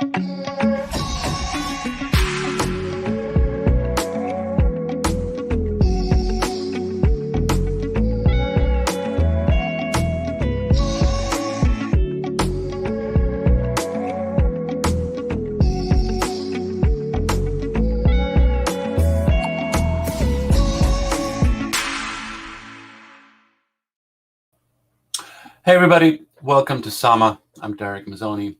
Hey everybody, welcome to Sama. I'm Derek Mazzoni,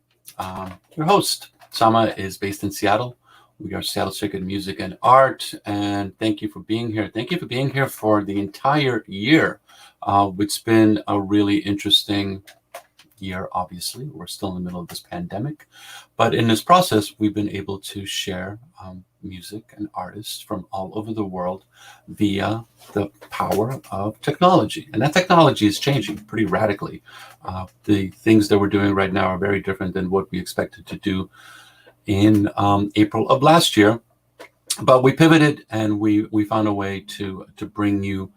your host. Sama is based in Seattle. We are Seattle Sacred Music and Art, and thank you for being here. Thank you for being here for the entire year. It's been a really interesting year, obviously. We're still in the middle of this pandemic, but in this process, we've been able to share music and artists from all over the world via the power of technology. And that technology is changing pretty radically. The things that we're doing right now are very different than what we expected to do in April of last year. But we pivoted and we found a way to bring you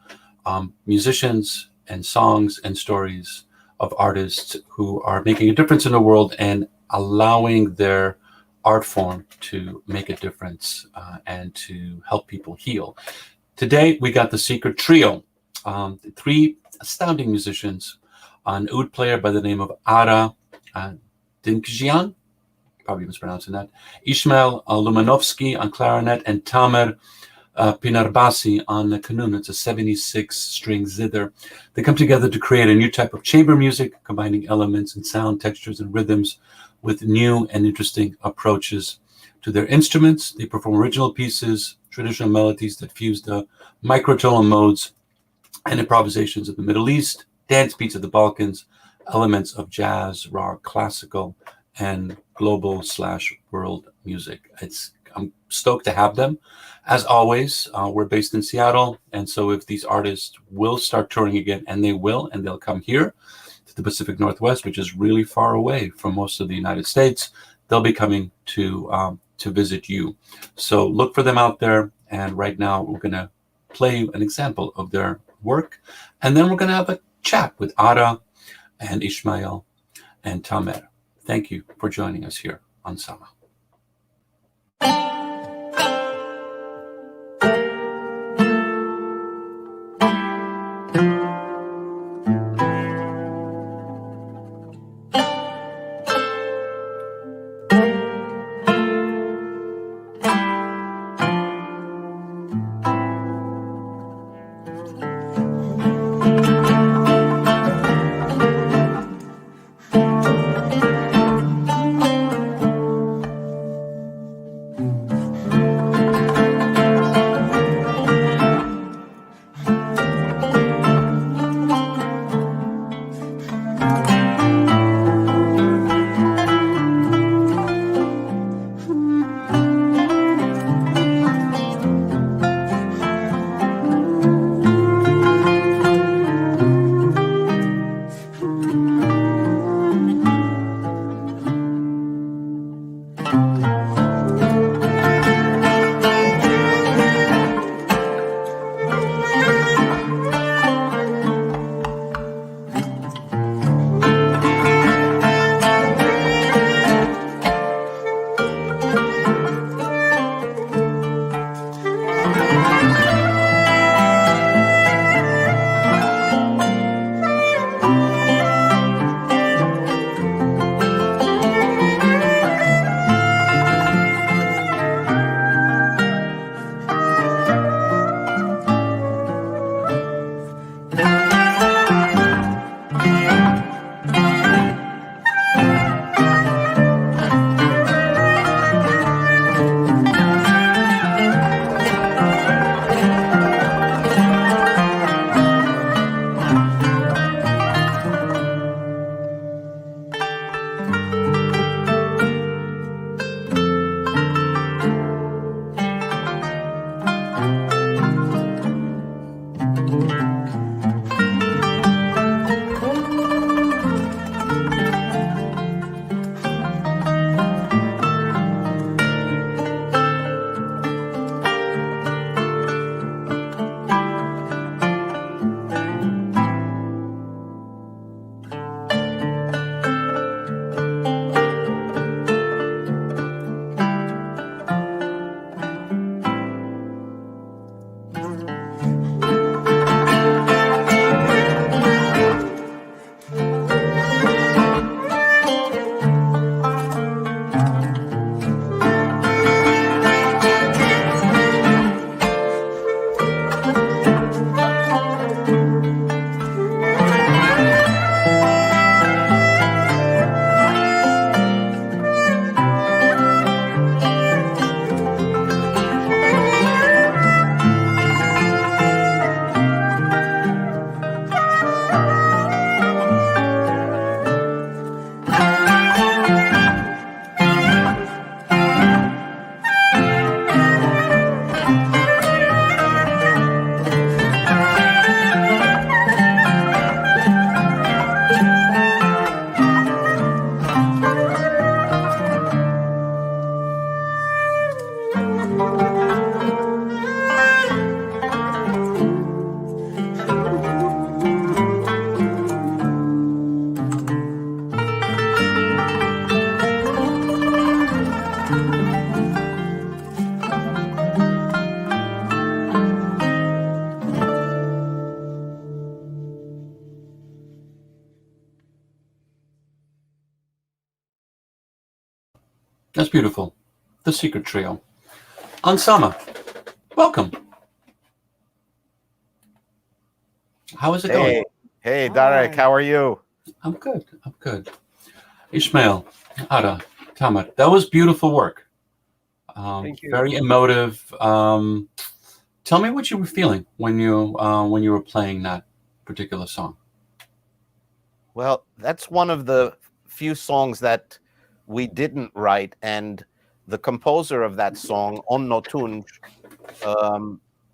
musicians and songs and stories of artists who are making a difference in the world and allowing their art form to make a difference and to help people heal. Today, we got the Secret Trio, three astounding musicians, an oud player by the name of Ara Dinkjian, probably mispronouncing that, Ishmael Lumanovsky on clarinet, and Tamer Pinarbasi on the kanun. It's a 76-string zither. They come together to create a new type of chamber music, combining elements and sound, textures, and rhythms with new and interesting approaches to their instruments. They perform original pieces, traditional melodies that fuse the microtonal modes and improvisations of the Middle East, dance beats of the Balkans, elements of jazz, rock, classical, and global/world music. I'm stoked to have them. As always, we're based in Seattle, and so if these artists will start touring again, and they will, and they'll come here to the Pacific Northwest, which is really far away from most of the United States, they'll be coming to visit you. So look for them out there, and right now we're going to play you an example of their work, and then we're going to have a chat with Ara and Ishmael and Tamer. Thank you for joining us here on Sama. That's beautiful. The Secret Trio. Ansama, welcome. How is it going? Hey, Darek, how are you? I'm good. I'm good. Ishmael, Ara, Tamar, that was beautiful work. Thank you. Very emotive. Tell me what you were feeling when you were playing that particular song. Well, that's one of the few songs that we didn't write, and the composer of that song, Onno Tunç,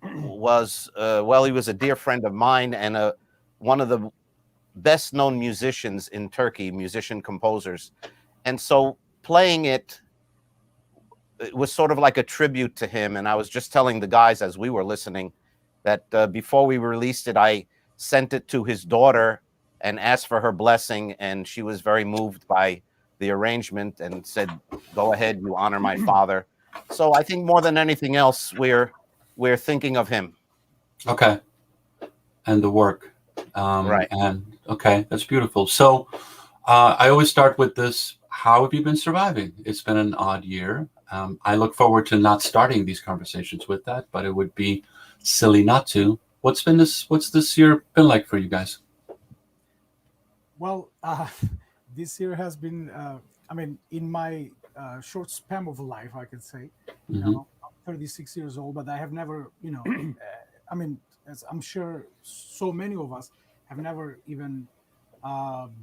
was he was a dear friend of mine and one of the best known musicians in Turkey, musician composers, and so playing it was sort of like a tribute to him. And I was just telling the guys as we were listening that before we released it, I sent it to his daughter and asked for her blessing, and she was very moved by the arrangement and said, "Go ahead, you honor my father." So I think more than anything else, we're thinking of him. Okay, and the work. Right. And okay, that's beautiful. So I always start with this. How have you been surviving? It's been an odd year. I look forward to not starting these conversations with that, but it would be silly not to. What's this year been like for you guys? Well, this year has been, I mean, in my short span of life, I can say, Hmm. I'm 36 years old, but I have never, I mean, as I'm sure so many of us have never even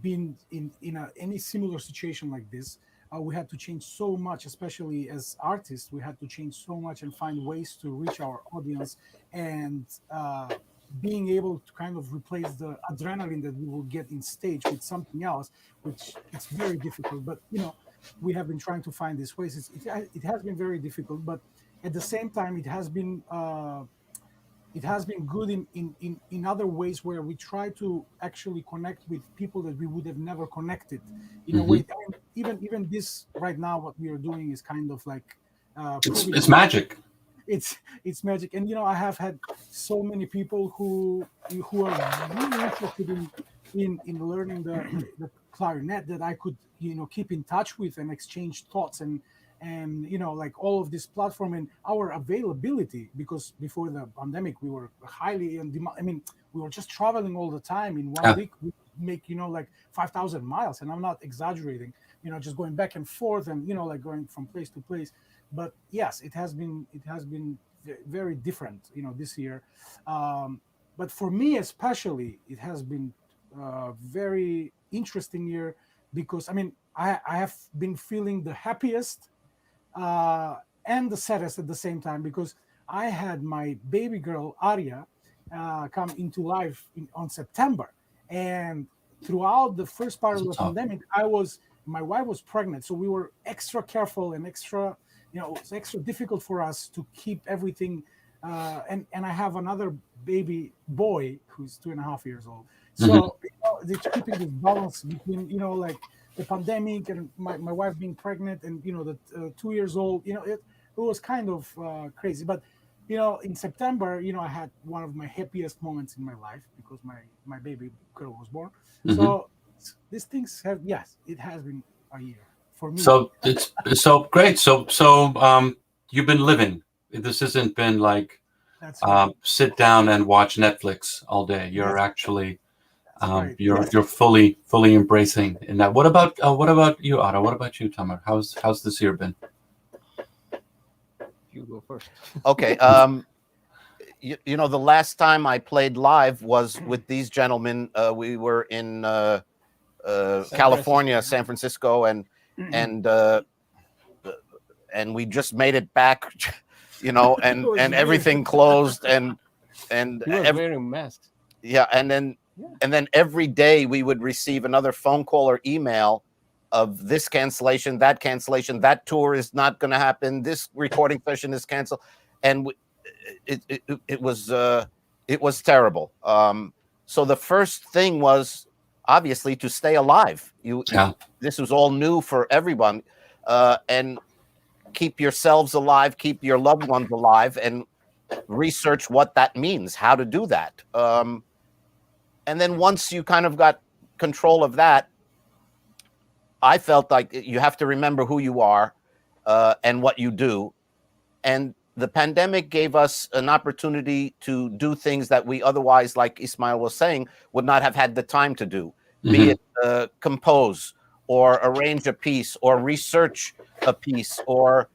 been in any similar situation like this. We had to change so much, especially as artists. We had to change so much and find ways to reach our audience, and being able to kind of replace the adrenaline that we will get in stage with something else, which it's very difficult. But we have been trying to find these ways. It has been very difficult, but at the same time, it has been good in other ways where we try to actually connect with people that we would have never connected in a Hmm. way. I mean, even this right now, what we are doing is kind of like proving It's magic. it's magic. And I have had so many people who are really interested in learning the clarinet, that I could keep in touch with and exchange thoughts, and like all of this platform and our availability, because before the pandemic we were highly in demand. I mean, we were just traveling all the time. In one Yeah. week we make like 5,000 miles, and I'm not exaggerating, just going back and forth, and like going from place to place. But yes, it has been very different this year. But for me especially, it has been a very interesting year, because I mean, I have been feeling the happiest uh, and the saddest at the same time, because I had my baby girl Aria come into life on September, and throughout the first part That's of the what's up. pandemic, my wife was pregnant, so we were extra careful and extra, it's extra difficult for us to keep everything. And I have another baby boy who's 2.5 years old, Hmm. so it's keeping this balance between like the pandemic and my wife being pregnant, and the 2 years old. It was kind of crazy. But in September, I had one of my happiest moments in my life, because my baby girl was born. Hmm. So these things have, yes, it has been a year for me. So it's so great. You've been living. This hasn't been like That's right. sit down and watch Netflix all day. You're that's actually that's right. you're fully embracing in that. What about you, Otto? What about you, Tamar? How's this year been? You go first. Okay. The last time I played live was with these gentlemen. We were in California, San Francisco, and we just made it back, and was weird. everything closed, and He was wearing masks. yeah, and then every day we would receive another phone call or email of this cancellation, that tour is not going to happen, this recording session is canceled, and it was terrible. So the first thing was obviously to stay alive. Yeah. This was all new for everyone, and keep yourselves alive, keep your loved ones alive, and research what that means, how to do that. And then once you kind of got control of that, I felt like you have to remember who you are, and what you do. And the pandemic gave us an opportunity to do things that we otherwise, like Ismail was saying, would not have had the time to do, be it compose or arrange a piece or research a piece, or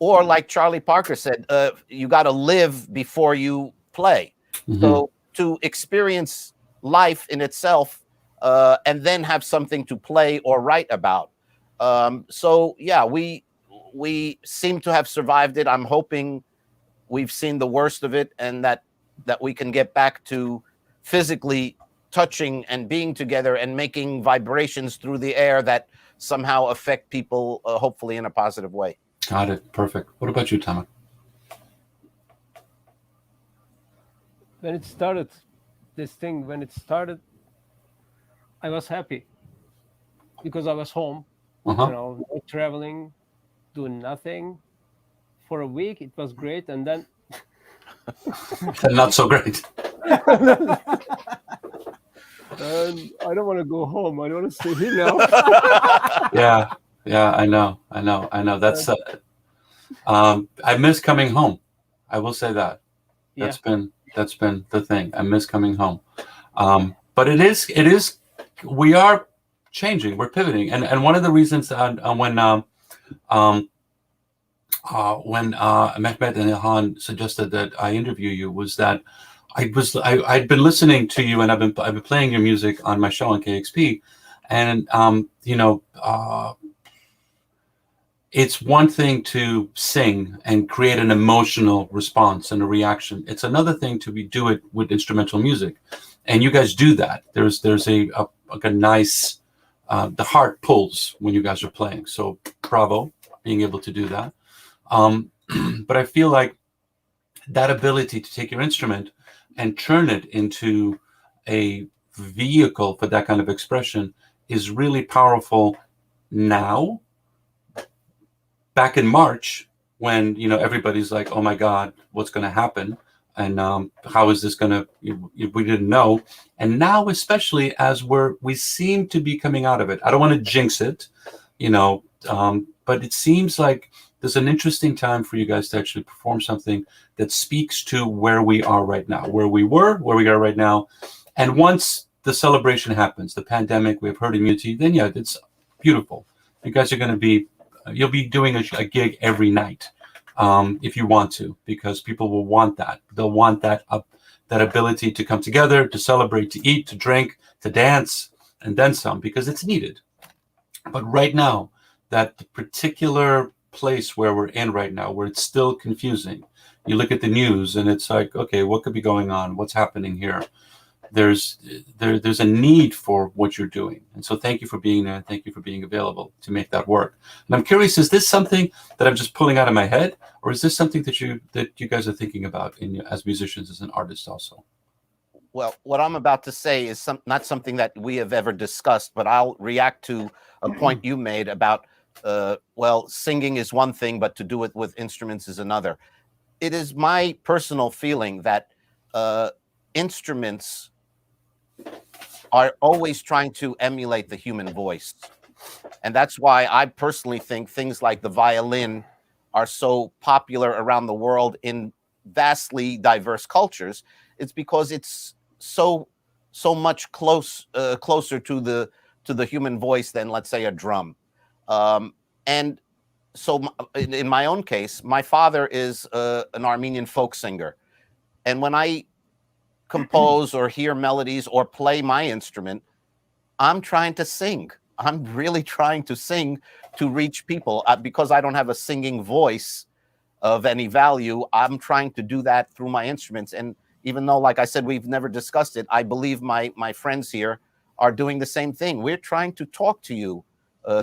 like Charlie Parker said, you got to live before you play. So to experience life in itself and then have something to play or write about. So yeah, we seem to have survived it. I'm hoping we've seen the worst of it, and that we can get back to physically touching and being together and making vibrations through the air that somehow affect people, hopefully in a positive way. Got it. Perfect. What about you, Tama? When it started, I was happy because I was home, no traveling, doing nothing. For a week, it was great, and then not so great. And I don't want to go home. I don't want to stay here now. Yeah, I know. That's I miss coming home. I will say that. That's been the thing. I miss coming home. But it is. We are changing. We're pivoting, and one of the reasons when Mehmet and Ilhan suggested that I interview you was that I'd been listening to you, and I've been playing your music on my show on KXP, and it's one thing to sing and create an emotional response and a reaction. It's another thing to do it with instrumental music, and you guys do that. There's a nice the heart pulls when you guys are playing. So bravo, being able to do that. But I feel like that ability to take your instrument and turn it into a vehicle for that kind of expression is really powerful now. Back in March, when everybody's like, "Oh my God, what's going to happen?" and how is this going to? We didn't know, and now, especially as we seem to be coming out of it. I don't want to jinx it, but it seems like there's an interesting time for you guys to actually perform something that speaks to where we are right now, where we were, where we are right now, and once the celebration happens, the pandemic, we have herd immunity, then yeah, it's beautiful. You guys are going to be. You'll be doing a gig every night if you want to, because people will want that. They'll want that ability to come together, to celebrate, to eat, to drink, to dance, and then some, because it's needed. But right now, that particular place where we're in right now, where it's still confusing, you look at the news and it's like, okay, what could be going on? What's happening here? There's a need for what you're doing, and so thank you for being there. Thank you for being available to make that work. And I'm curious: is this something that I'm just pulling out of my head, or is this something that you guys are thinking about as musicians, as an artist, also? Well, what I'm about to say is not something that we have ever discussed, but I'll react to a point you made about singing is one thing, but to do it with instruments is another. It is my personal feeling that instruments are always trying to emulate the human voice. And that's why I personally think things like the violin are so popular around the world in vastly diverse cultures. It's because it's so much closer to the human voice than, let's say, a drum. And so in my own case, my father is an Armenian folk singer. And when I compose or hear melodies or play my instrument, I'm trying to sing. I'm really trying to sing to reach people. Because I don't have a singing voice of any value, I'm trying to do that through my instruments. And even though, like I said, we've never discussed it, I believe my friends here are doing the same thing. We're trying to talk to you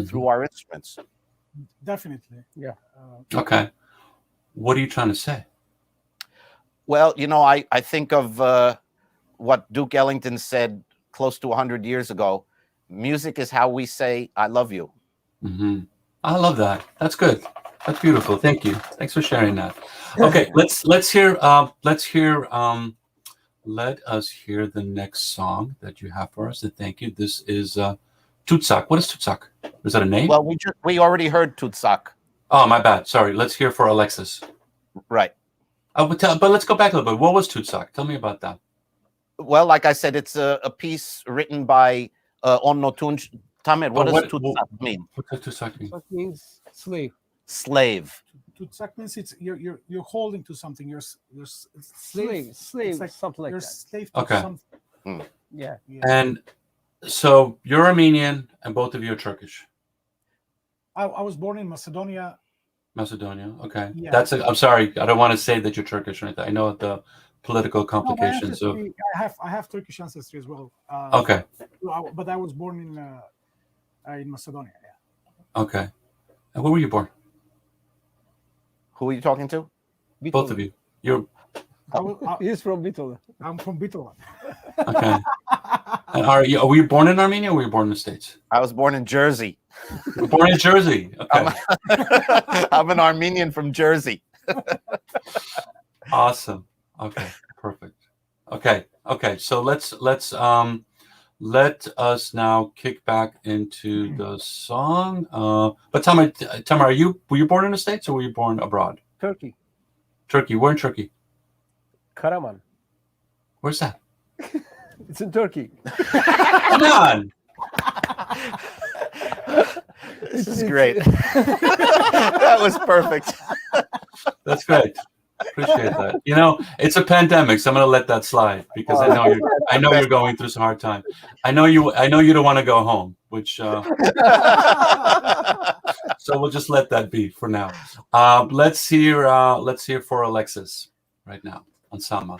through our instruments. Definitely. Yeah. Okay. What are you trying to say? Well, I think of what Duke Ellington said close to 100 years ago. Music is how we say, "I love you." Mm-hmm. I love that. That's good. That's beautiful. Thank you. Thanks for sharing that. Okay, let us hear the next song that you have for us. And thank you. This is Tutsak. What is Tutsak? Is that a name? Well, we already heard Tutsak. Oh, my bad. Sorry. Let's hear for Alexis. Right. But let's go back a little bit. What was Tutsak? Tell me about that. Well, like I said, it's a piece written by Onno Tunç. Tamer, what does Tutsak mean? What does Tutsak mean? That means slave. Slave. Tutsak means it's you're holding to something. You're Slave, It's like something like you're that. slave to Okay. something. Yeah. Yeah. And so you're Armenian, and both of you are Turkish. I was born in Macedonia. Macedonia. Okay. Yeah. I'm sorry. I don't want to say that you're Turkish or anything. I know the political No, my complications of. ancestry, I have Turkish ancestry as well. Okay. But I was born in Macedonia. Yeah. Okay. And where were you born? Who are you talking to? Both of you. You're He's from Bitola. I'm from Bitola. okay. And were you born in Armenia or were you born in the States? I was born in Jersey. You were born in Jersey. Okay. I'm an Armenian from Jersey. Awesome. Okay. Perfect. Okay. Okay. So let us now kick back into the song. But Tamar, were you born in the States or were you born abroad? Turkey. Turkey. Where in Turkey? Karaman. Where's that? It's in Turkey. Come on. This is great. That was perfect. That's great. Appreciate that. You know, it's a pandemic, so I'm gonna let that slide because I know you're going through some hard time. I know you don't want to go home, which so we'll just let that be for now. Let's hear for Alexis right now on Sama.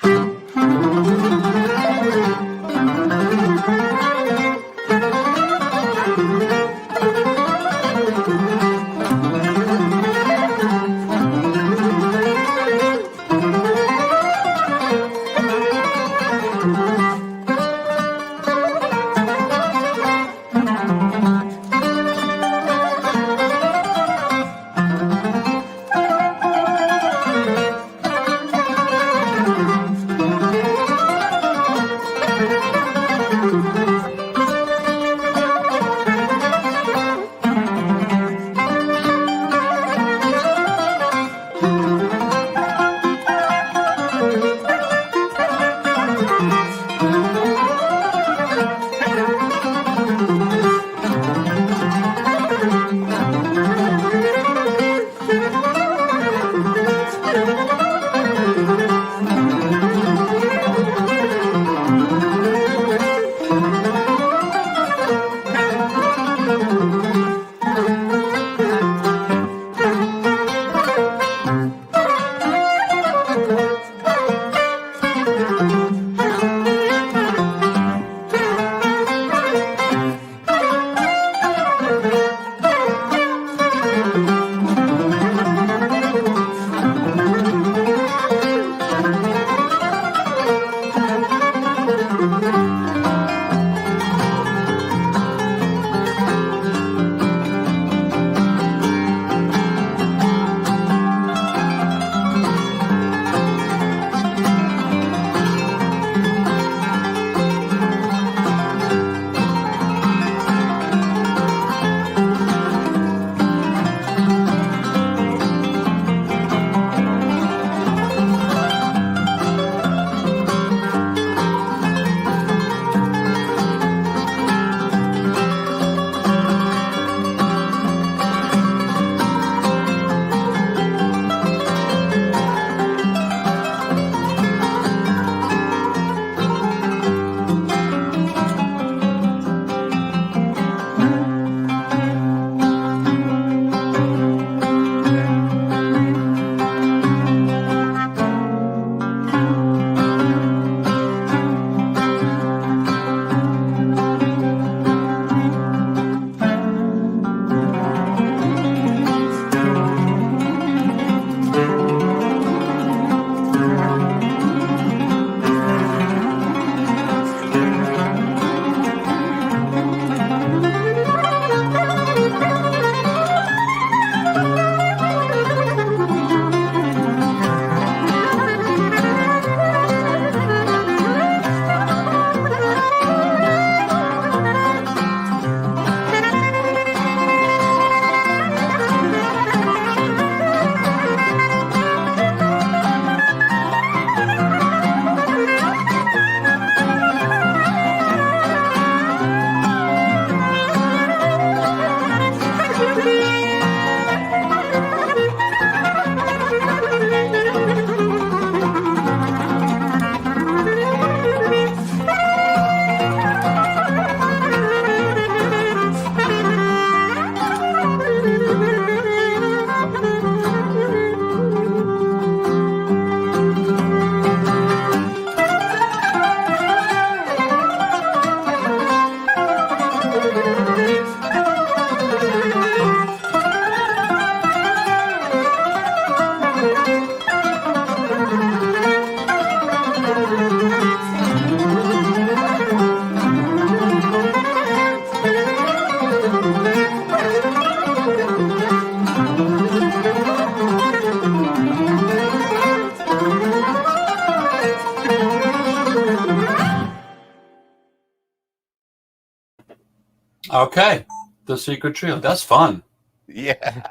Okay, the Secret Trio. That's fun. Yeah.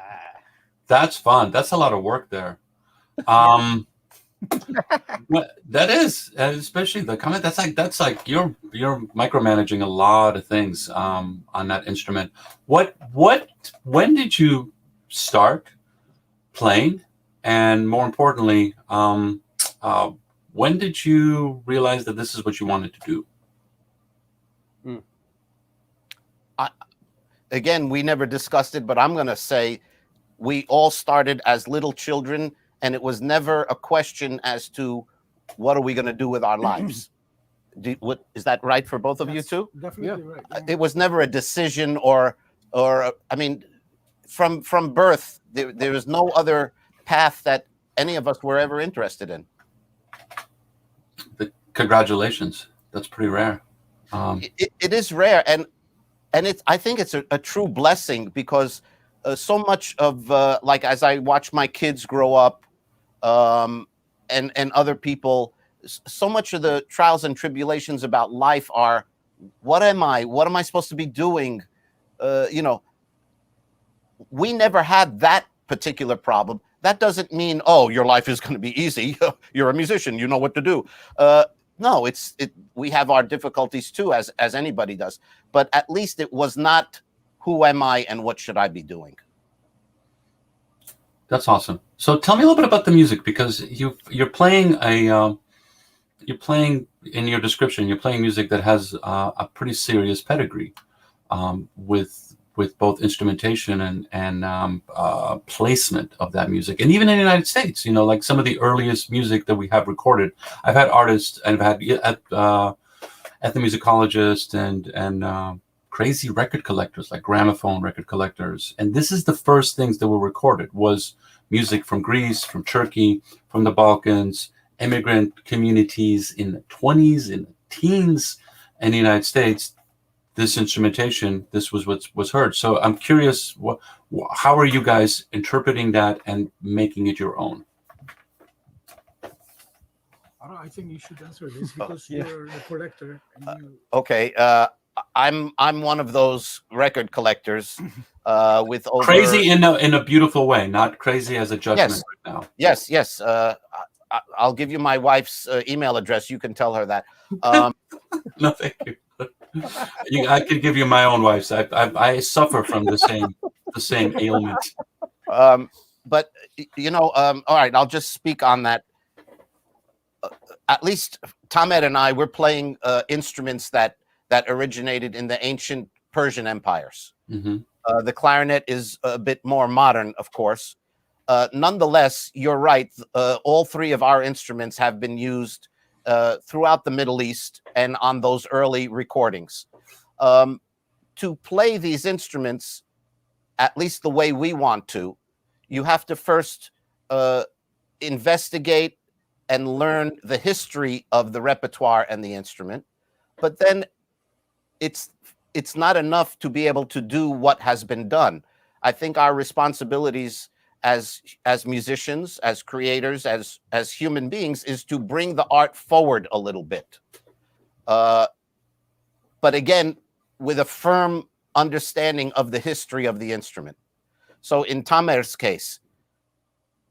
That's fun. That's a lot of work there. Um, that is, and especially the comment. That's like you're micromanaging a lot of things on that instrument. When did you start playing, and more importantly, when did you realize that this is what you wanted to do? Again, we never discussed it, but I'm going to say we all started as little children, and it was never a question as to what are we going to do with our lives. Is that right for both of you too? Definitely right. Yeah. It was never a decision, or I mean, from birth, there was no other path that any of us were ever interested in. Congratulations. That's pretty rare. It is rare, and I think it's a true blessing, because so much of like, as I watch my kids grow up, and other people, so much of the trials and tribulations about life are, what am I supposed to be doing? You know, we never had that particular problem. That doesn't mean, oh, your life is going to be easy. You're a musician, you know what to do. No, we have our difficulties too, as anybody does. But at least it was not, who am I and what should I be doing? That's awesome. So tell me a little bit about the music, because you're playing in your description, you're playing music that has a pretty serious pedigree, with both instrumentation and placement of that music. And even in the United States, like some of the earliest music that we have recorded, I've had artists and I've had ethnomusicologists and crazy record collectors, like gramophone record collectors. And this is the first things that were recorded, was music from Greece, from Turkey, from the Balkans, immigrant communities in the 20s, in the teens, in the United States. This instrumentation, this was what was heard. So I'm curious, how are you guys interpreting that and making it your own? I think you should answer this, because you're the collector. And Okay, I'm one of those record collectors with over... Crazy in a beautiful way, not crazy as a judgment right now. Yes. I'll give you my wife's email address. You can tell her that. No, thank you. I could give you my own wife's. I suffer from the same ailment. But all right, I'll just speak on that. At least Tamer and I, we're playing instruments that originated in the ancient Persian empires. Mm-hmm. The clarinet is a bit more modern, of course. Nonetheless, you're right. All three of our instruments have been used throughout the Middle East and on those early recordings. To play these instruments, at least the way we want to, you have to first investigate and learn the history of the repertoire and the instrument. But then it's not enough to be able to do what has been done. I think our responsibilities as musicians, as creators, as human beings, is to bring the art forward a little bit. But again, with a firm understanding of the history of the instrument. So in Tamer's case,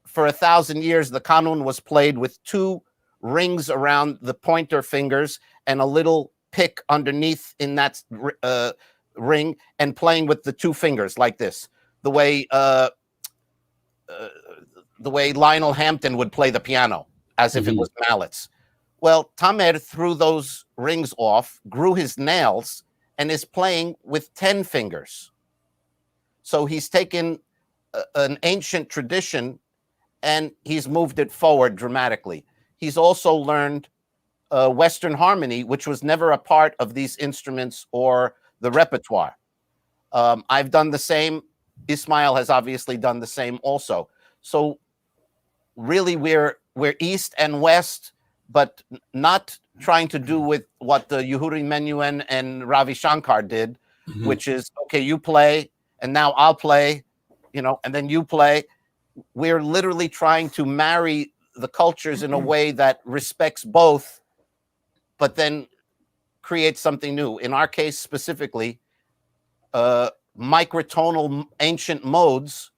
for 1,000 years, the kanun was played with two rings around the pointer fingers and a little pick underneath in that ring, and playing with the two fingers like this, the way Lionel Hampton would play the piano, as if it was mallets. Well, Tamer threw those rings off, grew his nails, and is playing with 10 fingers. So he's taken an ancient tradition and he's moved it forward dramatically. He's also learned Western harmony, which was never a part of these instruments or the repertoire. I've done the same. Ismail has obviously done the same also. So really we're East and West, but not trying to do with what the Yehudi Menuhin and Ravi Shankar did, which is, okay, you play and now I'll play, and then you play. We're literally trying to marry the cultures in a way that respects both, but then creates something new. In our case specifically, microtonal ancient modes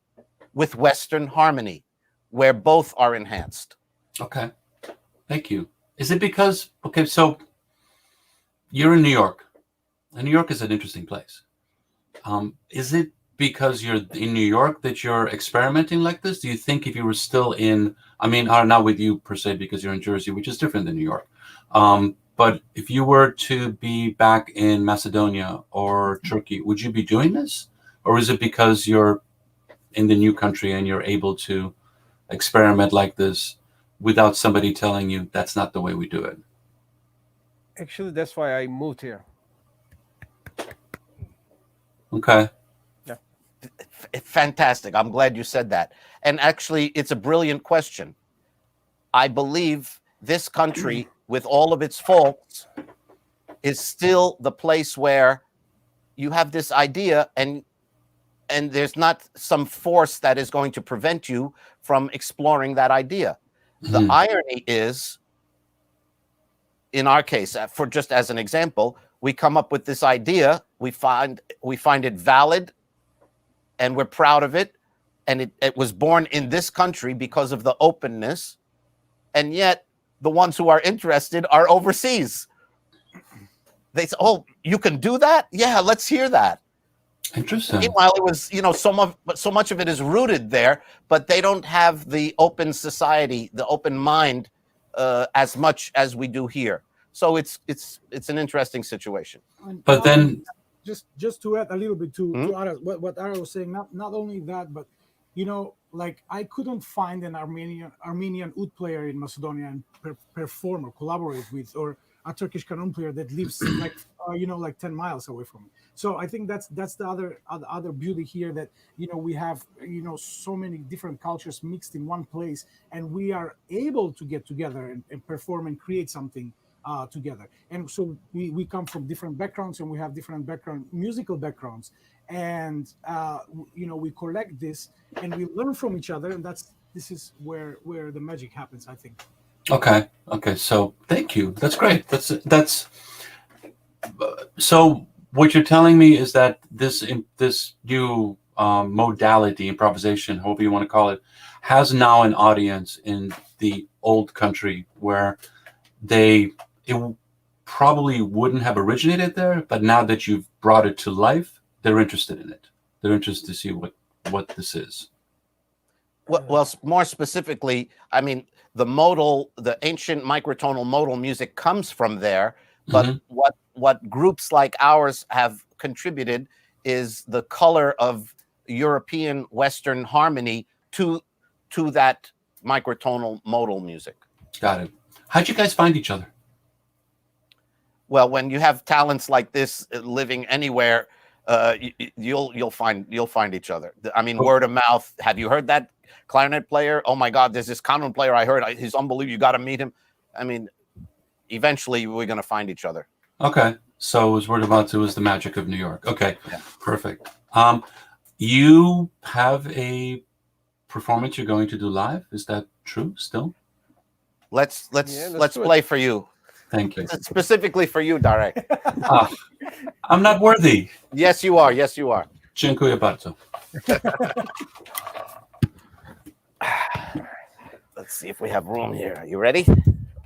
with Western harmony, where both are enhanced. Okay. Thank you. Is it because, okay, so you're in New York, and New York is an interesting place. Is it because you're in New York that you're experimenting like this? Do you think if you were still in, I mean, not with you per se, because you're in Jersey, which is different than New York. But if you were to be back in Macedonia or Turkey, would you be doing this? Or is it because you're in the new country and you're able to experiment like this without somebody telling you that's not the way we do it? Actually, that's why I moved here. Okay. Yeah. Fantastic. I'm glad you said that. And actually, it's a brilliant question. I believe this country, with all of its faults, is still the place where you have this idea and there's not some force that is going to prevent you from exploring that idea. The irony is, in our case, for just as an example, we come up with this idea, we find it valid, and we're proud of it, and it was born in this country because of the openness, and yet the ones who are interested are overseas. They say, "Oh, you can do that? Yeah, let's hear that." Interesting. Meanwhile, it was, so much of it is rooted there, but they don't have the open society, the open mind, as much as we do here. So it's an interesting situation. But then, just to add a little bit to Ara, what Ara was saying, not only that, but like I couldn't find an Armenian oud player in Macedonia and perform or collaborate with, or a Turkish kanun player that lives like 10 miles away from me. So I think that's the other beauty here, that we have so many different cultures mixed in one place, and we are able to get together and perform and create something together. And so we come from different backgrounds, and we have different musical backgrounds, and we collect this and we learn from each other, and this is where the magic happens, I think. Okay. So thank you. That's great. That's so what you're telling me is that this new modality, improvisation, however you want to call it, has now an audience in the old country where it probably wouldn't have originated there, but now that you've brought it to life, they're interested in it. They're interested to see what this is. Well, more specifically, I mean, the ancient microtonal modal music comes from there, but what groups like ours have contributed is the color of European Western harmony to that microtonal modal music. Got it. How'd you guys find each other? Well, when you have talents like this living anywhere, you'll find each other. I mean, word of mouth. Have you heard that clarinet player? Oh my God, there's this kanun player I heard. He's unbelievable. You got to meet him. I mean, eventually we're going to find each other. Okay. So it was word of mouth. It was the magic of New York. Okay. Yeah. Perfect. You have a performance you're going to do live. Is that true still? Let's play for you. Thank you. Specifically for you, Darek. I'm not worthy. Yes, you are. Yes, you are. Dziękuję bardzo. Let's see if we have room here. Are you ready?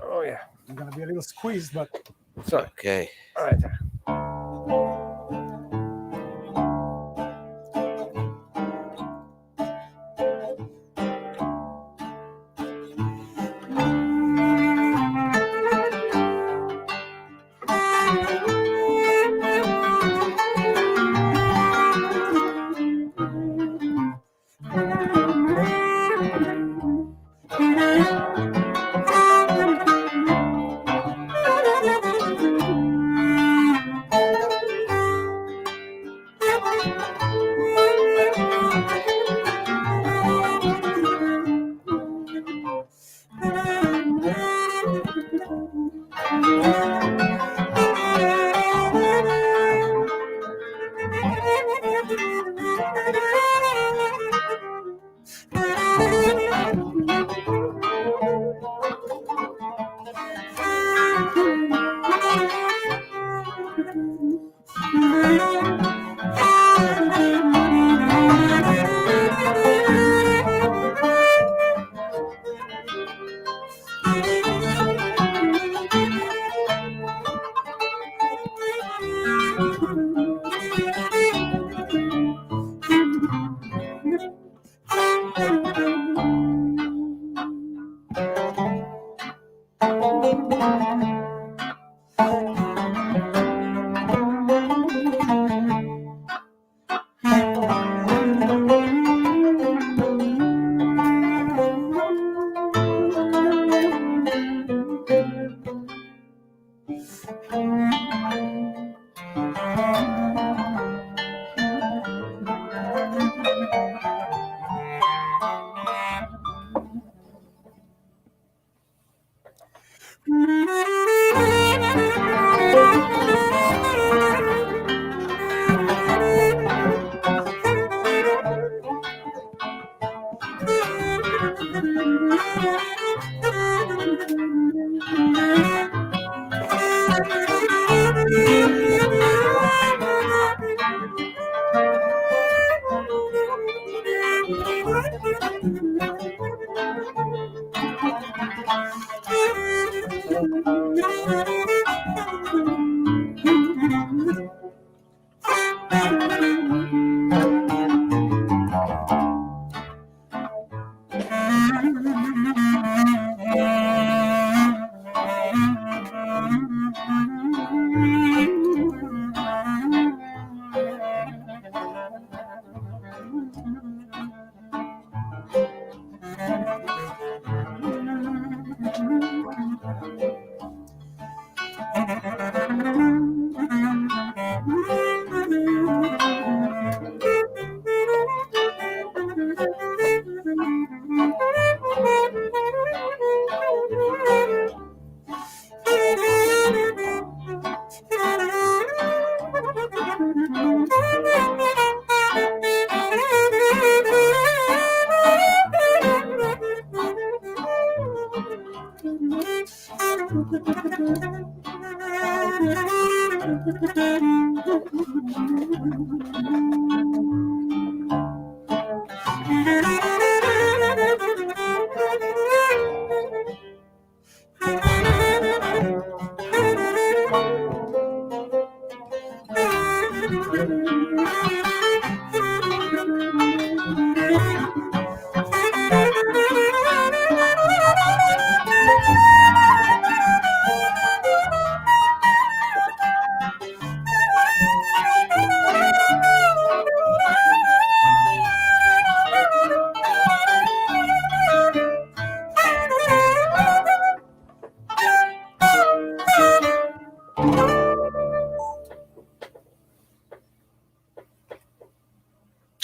Oh yeah. I'm gonna be a little squeezed, but Sorry. Okay. All right.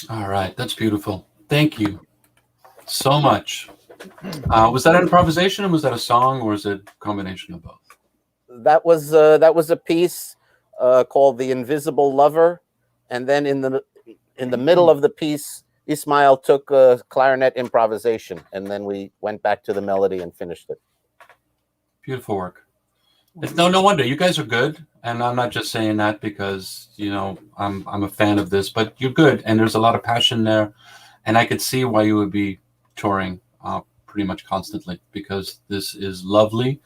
All right, that's beautiful. Thank you so much. Was that improvisation, or was that a song, or was it a combination of both? That was a piece called "The Invisible Lover," and then in the middle of the piece, Ismail took a clarinet improvisation, and then we went back to the melody and finished it. Beautiful work. It's no wonder you guys are good, and I'm not just saying that because I'm a fan of this, but you're good, and there's a lot of passion there, and I could see why you would be touring pretty much constantly, because this is lovely,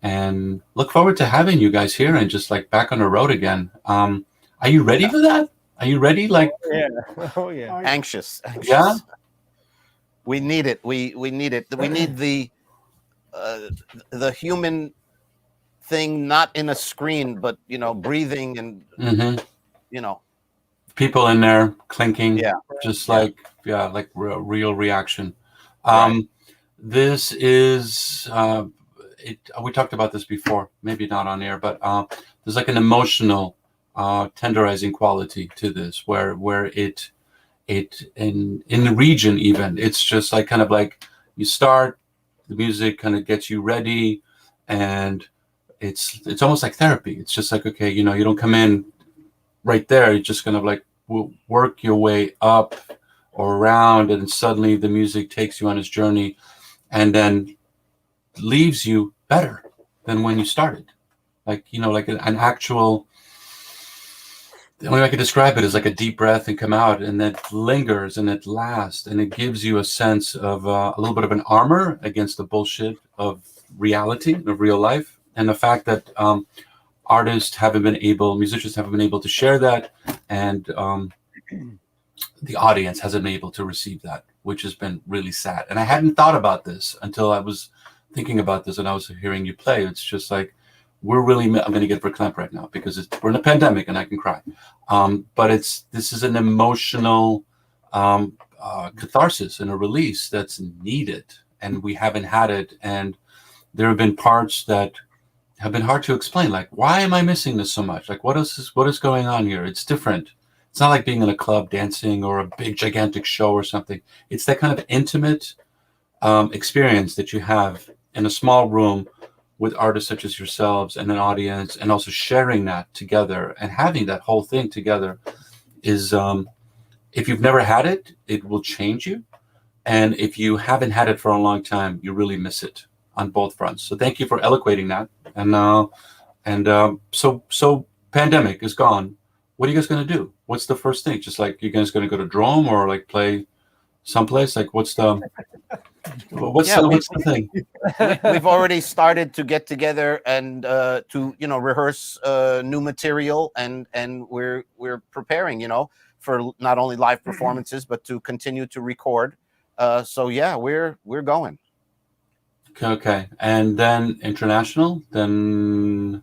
and look forward to having you guys here and just like back on the road again. Are you ready for that? Are you ready? Like, Oh yeah. Anxious. yeah. We need it. We need it. We need the human thing, not in a screen, but breathing and Mm-hmm. People in there clinking, Yeah. just like real reaction. This is we talked about this before, maybe not on air, but there's like an emotional tenderizing quality to this, where it in the region, even it's just like kind of like you start, the music kind of gets you ready, and it's almost like therapy. It's just like, okay, you don't come in right there, you're just kind of like work your way up or around, and suddenly the music takes you on its journey and then leaves you better than when you started. Like, like an actual, the only way I could describe it is like a deep breath and come out, and then it lingers and it lasts, and it gives you a sense of a little bit of an armor against the bullshit of reality, of real life. And the fact that musicians haven't been able to share that, and the audience hasn't been able to receive that, which has been really sad. And I hadn't thought about this until I was thinking about this and I was hearing you play. It's just like, I'm going to get verklempt right now because we're in a pandemic and I can cry. But this is an emotional catharsis and a release that's needed, and we haven't had it. And there have been parts that have been hard to explain. Like, why am I missing this so much? Like, what is going on here? It's different. It's not like being in a club dancing or a big gigantic show or something. It's that kind of intimate experience that you have in a small room with artists such as yourselves and an audience, and also sharing that together and having that whole thing together is, if you've never had it, it will change you. And if you haven't had it for a long time, you really miss it on both fronts. So thank you for eloquating that. And so pandemic is gone. What are you guys going to do? What's the first thing? Just like, you guys going to go to Drome or like play someplace? Like, what's the thing? We've already started to get together and to rehearse new material, and we're preparing for not only live performances but to continue to record. So yeah, we're going. Okay, and then international, or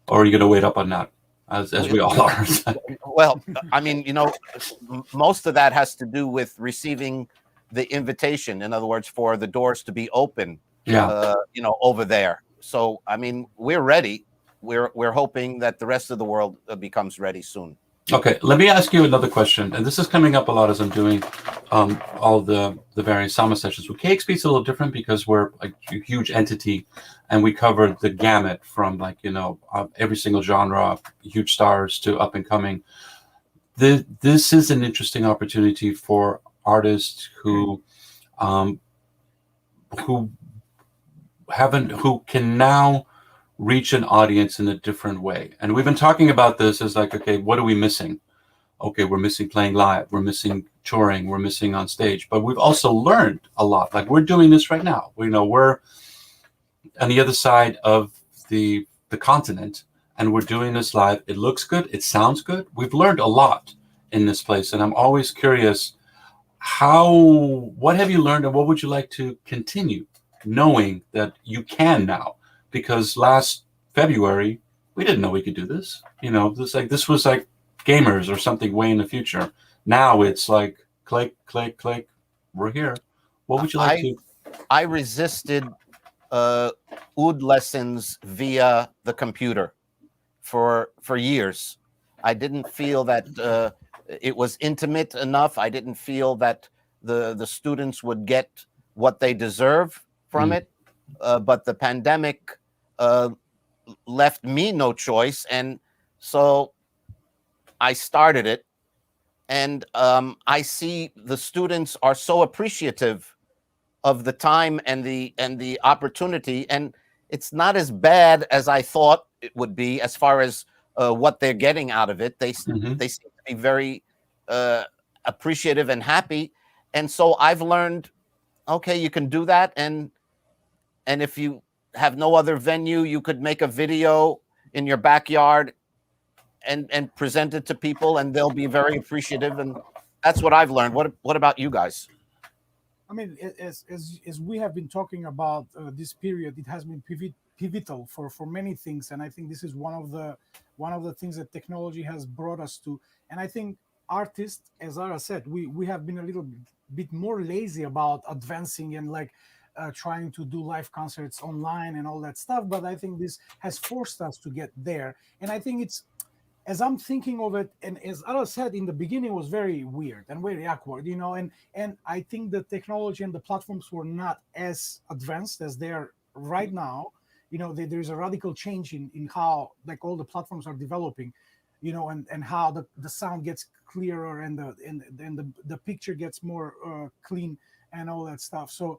are you going to wait up on that, as we all are? Well, I mean, most of that has to do with receiving the invitation. In other words, for the doors to be open, over there. So, I mean, we're ready. We're hoping that the rest of the world becomes ready soon. Okay, let me ask you another question, and this is coming up a lot as I'm doing all the various Sama sessions. With KEXP, it's a little different because we're a huge entity, and we cover the gamut from every single genre, huge stars to up and coming. This is an interesting opportunity for artists who can now reach an audience in a different way. And we've been talking about this as like, okay, what are we missing? Okay, we're missing playing live, we're missing touring, we're missing on stage, but we've also learned a lot. Like we're doing this right now. We're on the other side of the continent, and we're doing this live. It looks good, it sounds good. We've learned a lot in this place, and I'm always curious, what have you learned, and what would you like to continue knowing that you can now? Because last February we didn't know we could do this. This was like gamers or something way in the future. Now it's like click, click, click. We're here. What would you like to? I resisted oud lessons via the computer for years. I didn't feel that it was intimate enough. I didn't feel that the students would get what they deserve from it. But the pandemic left me no choice, and so I started it. And I see the students are so appreciative of the time and the opportunity, and it's not as bad as I thought it would be as far as what they're getting out of it. They seem to be very appreciative and happy, and so I've learned, okay, you can do that, and if you have no other venue, you could make a video in your backyard and present it to people, and they'll be very appreciative. And that's what I've learned. What about you guys? I mean, as we have been talking about this period, it has been pivotal for many things, and I think this is one of the things that technology has brought us to. And I think artists, as Ara said, we have been a little bit more lazy about advancing and like trying to do live concerts online and all that stuff. But I think this has forced us to get there, and I think it's. As I'm thinking of it, and as Ara said in the beginning, it was very weird and very awkward, and I think the technology and the platforms were not as advanced as they are right now. There's a radical change in how like all the platforms are developing, and how the sound gets clearer and the picture gets more clean and all that stuff. So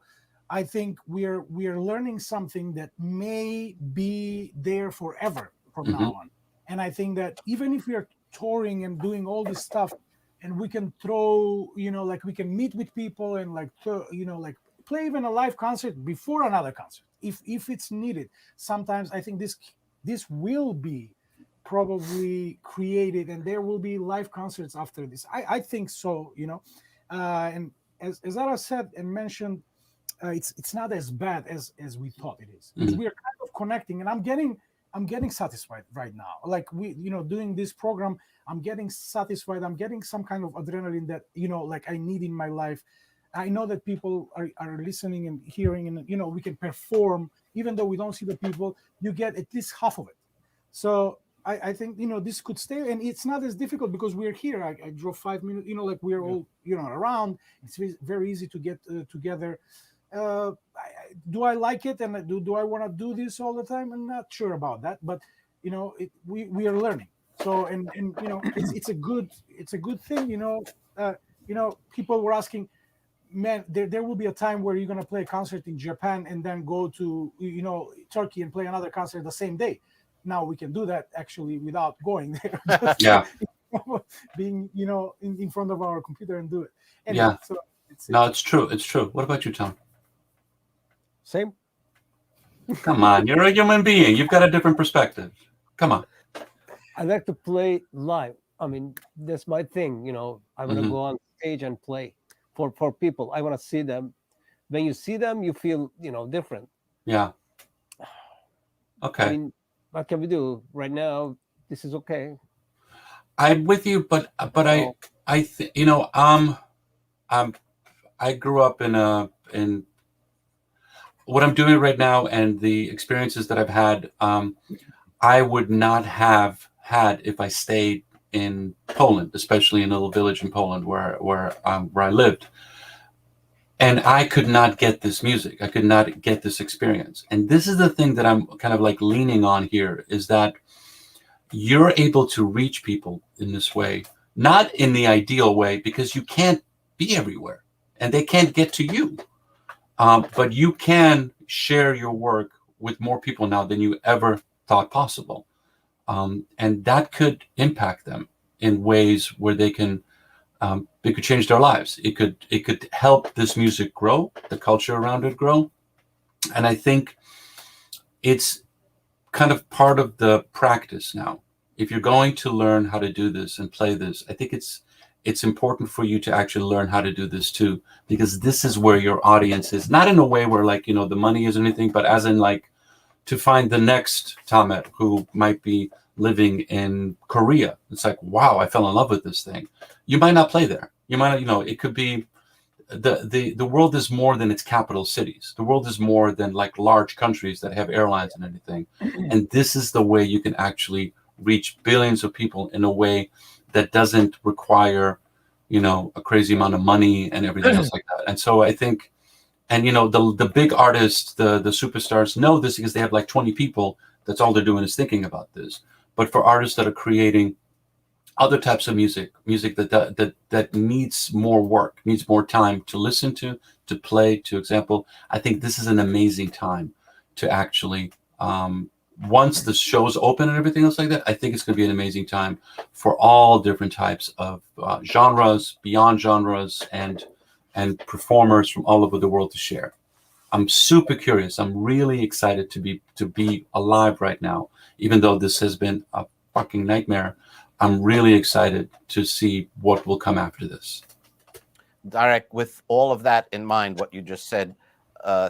I think we're learning something that may be there forever from now on. And I think that even if we are touring and doing all this stuff, and we can throw, like we can meet with people and like, like play even a live concert before another concert, if it's needed. Sometimes I think this will be probably created, and there will be live concerts after this. I think so, and as Ara said and mentioned, it's not as bad as we thought it is. We are kind of connecting, and I'm getting satisfied right now. Like doing this program, I'm getting satisfied. I'm getting some kind of adrenaline that, like I need in my life. I know that people are listening and hearing, and, we can perform, even though we don't see the people, you get at least half of it. So I think, this could stay, and it's not as difficult because we're here. I drove 5 minutes, like we're all, around. It's very easy to get together. Do I like it, and do I want to do this all the time? I'm not sure about that, but we are learning. So and it's a good thing. People were asking, man, there will be a time where you're gonna play a concert in Japan and then go to Turkey and play another concert the same day. Now we can do that actually without going there. Being in front of our computer and do it. Anyway, so it's true. It's true. What about you, Tom? Same. Come on, you're a human being. You've got a different perspective. Come on. I like to play live. I mean, that's my thing. I want to go on stage and play for people. I want to see them. When you see them, you feel different. Yeah. Okay. I mean, what can we do right now? This is okay. I'm with you, but I grew up in what I'm doing right now, and the experiences that I've had, I would not have had if I stayed in Poland, especially in a little village in Poland where I lived. And I could not get this music. I could not get this experience. And this is the thing that I'm kind of like leaning on here, is that you're able to reach people in this way, not in the ideal way, because you can't be everywhere and they can't get to you. But you can share your work with more people now than you ever thought possible. And that could impact them in ways where they could change their lives. It could help this music grow, the culture around it grow. And I think it's kind of part of the practice now. If you're going to learn how to do this and play this, I think it's important for you to actually learn how to do this too, because this is where your audience is. Not in a way where like, the money is or anything, but as in like to find the next Tamet who might be living in Korea. It's like, wow, I fell in love with this thing. You might not play there. You might not, it could be the world is more than its capital cities. The world is more than like large countries that have airlines and everything. And this is the way you can actually reach billions of people in a way that doesn't require, a crazy amount of money and everything else like that. And so I think, and the big artists, the superstars know this because they have like 20 people. That's all they're doing is thinking about this. But for artists that are creating other types of music that needs more work, needs more time to listen to play, to example, I think this is an amazing time to actually, once the show's open and everything else like that, I think it's going to be an amazing time for all different types of genres, beyond genres, and performers from all over the world to share. I'm super curious. I'm really excited to be alive right now, even though this has been a fucking nightmare. I'm really excited to see what will come after this. Darek, with all of that in mind, what you just said,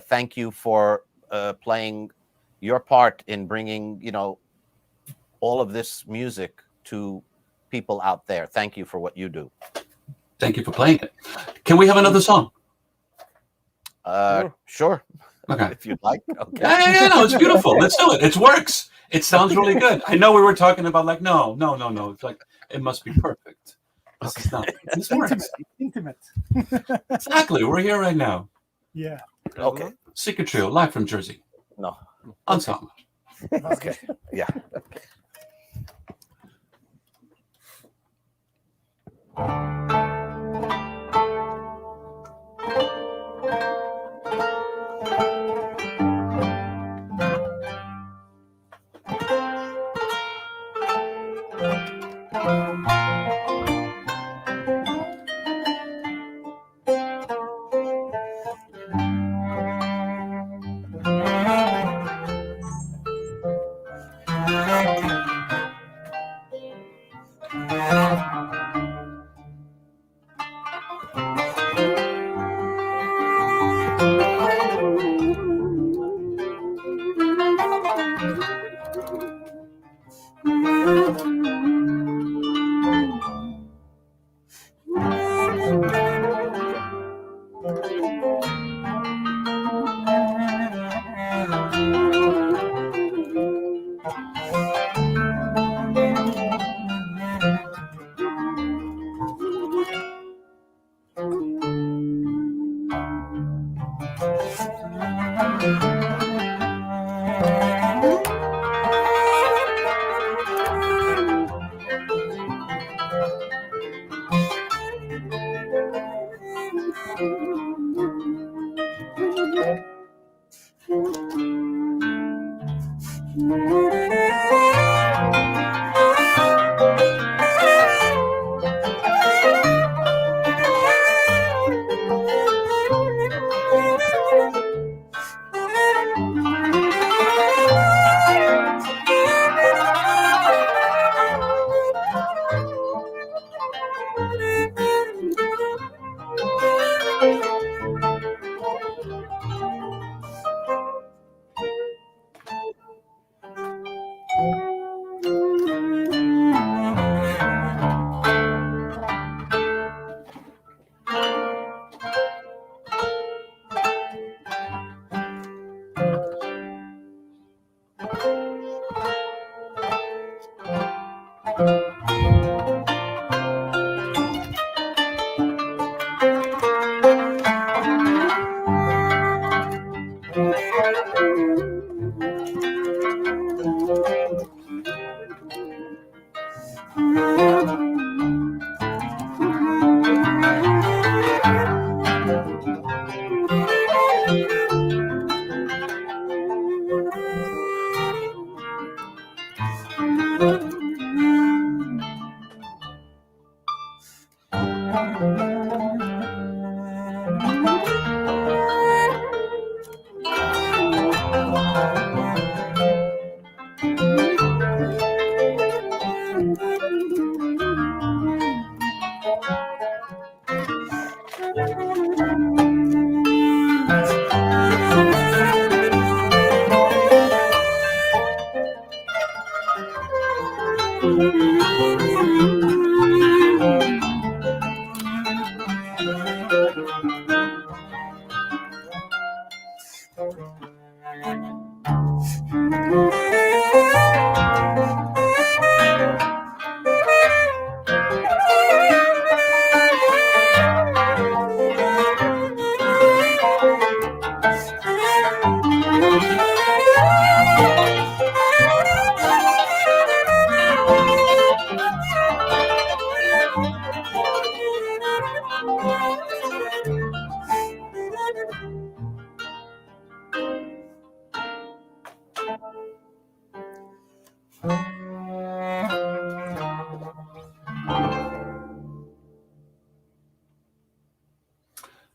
thank you for playing your part in bringing, all of this music to people out there. Thank you for what you do. Thank you for playing it. Can we have another song? Sure. Okay. If you'd like. Okay. Yeah, no, it's beautiful. Let's do it. It works. It sounds really good. I know we were talking about like, no. It's like, it must be perfect. This is not. This works. Intimate. Exactly. We're here right now. Yeah. Okay. Secret Trio, live from Jersey. No. Ensemble. Okay. Yeah.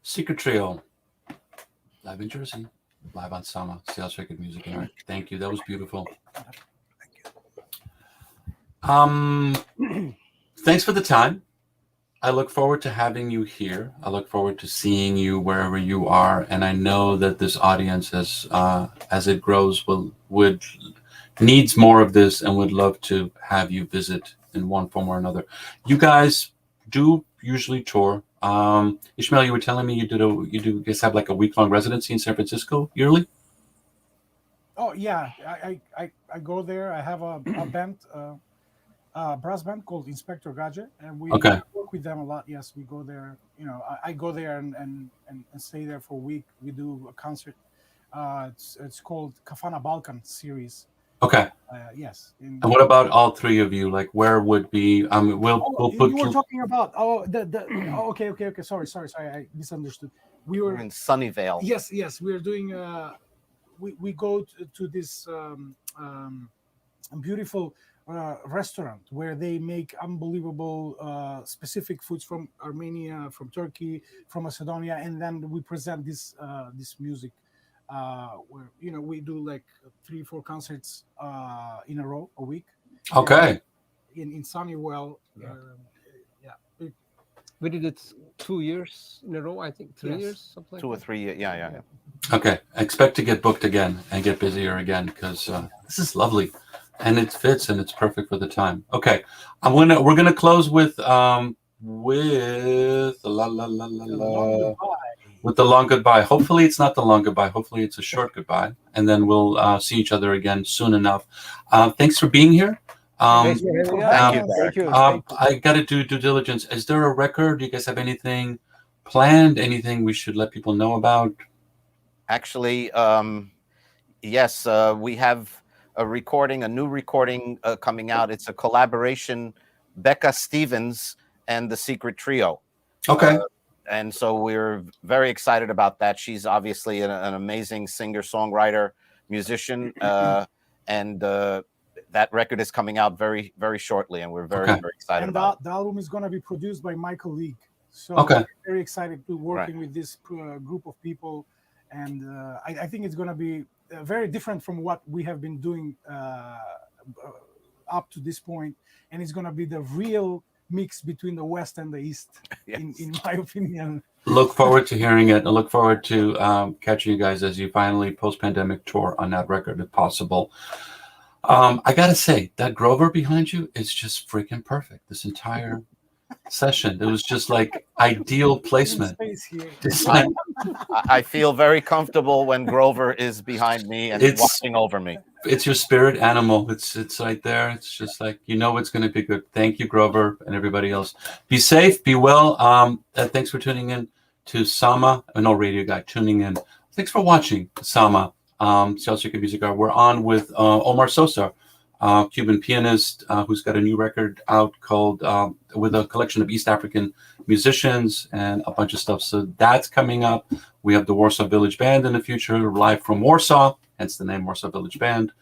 Secret Trio, live in Jersey, live on Sama, Seattle Sacred Music and Art. Thank you. That was beautiful. Thanks for the time. I look forward to having you here. I look forward to seeing you wherever you are, and I know that this audience, as it grows, would needs more of this and would love to have you visit in one form or another. You guys do usually tour. Ishmael, you were telling me you guys have like a week-long residency in San Francisco yearly? Oh yeah, I go there. I have a band, brass band called Inspector Gadget, and we work with them a lot. Yes, we go there. You know, I go there and stay there for a week. We do a concert. It's called Kafana Balkan series. Okay. Yes. And what about all three of you? Like, where would be? We'll put. You were talking about okay. Sorry, I misunderstood. We were in Sunnyvale. Yes. We're doing. We go to this beautiful restaurant where they make unbelievable specific foods from Armenia, from Turkey, from Macedonia, and then we present this music. Where we do like 3-4 concerts in a row a week. Okay. In Sunnyvale, We did it 2 years in a row. I think 3 years, something like 2 or 3 years. Yeah. Okay. I expect to get booked again and get busier again because this is lovely, and it fits and it's perfect for the time. Okay, we're gonna close with with the long goodbye. Hopefully it's not the long goodbye. Hopefully it's a short goodbye, and then we'll see each other again soon enough. Thanks for being here. Thank you. I got to do due diligence. Is there a record? Do you guys have anything planned? Anything we should let people know about? Actually, yes, we have a new recording coming out. It's a collaboration, Becca Stevens and the Secret Trio. Okay. And so we're very excited about that. She's obviously an amazing singer, songwriter, musician, and that record is coming out very, very shortly, and we're very excited about it. The album is going to be produced by Michael League. So we're very excited to working with this group of people, and I think it's going to be very different from what we have been doing up to this point, and it's going to be the real mix between the West and the East, in my opinion. Look forward to hearing it. I look forward to catching you guys as you finally post-pandemic tour on that record, if possible. I gotta say, that Grover behind you is just freaking perfect. This entire session, it was just like ideal placement. It's like, I feel very comfortable when Grover is behind me and watching over me. It's your spirit animal. It's right there. It's just like, it's going to be good. Thank you, Grover, and everybody else. Be safe, be well. Thanks for tuning in to Sama, no radio guy tuning in. Thanks for watching Sama. Seattle Sacred Music Art. We're on with Omar Sosa, Cuban pianist who's got a new record out called with a collection of East African musicians and a bunch of stuff. So that's coming up. We have the Warsaw Village Band in the future, live from Warsaw, hence the name Warsaw Village Band.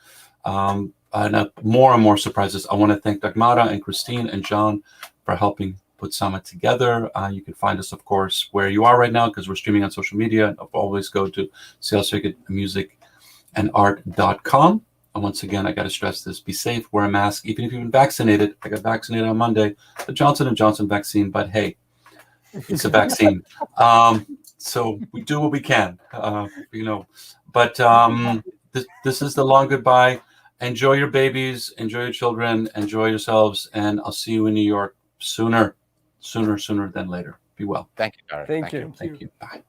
And more and more surprises. I want to thank Dagmara and Christine and John for helping put Sama together. You can find us, of course, where you are right now, because we're streaming on social media. Always go to Seattle Circuit Music and Art.com. And once again, I got to stress this: be safe, wear a mask, even if you've been vaccinated. I got vaccinated on Monday, the Johnson & Johnson vaccine, but hey, it's a vaccine. So we do what we can, But this is the long goodbye. Enjoy your babies, enjoy your children, enjoy yourselves, and I'll see you in New York sooner than later. Be well. Thank you, Derek. Thank you. Thank you. Bye.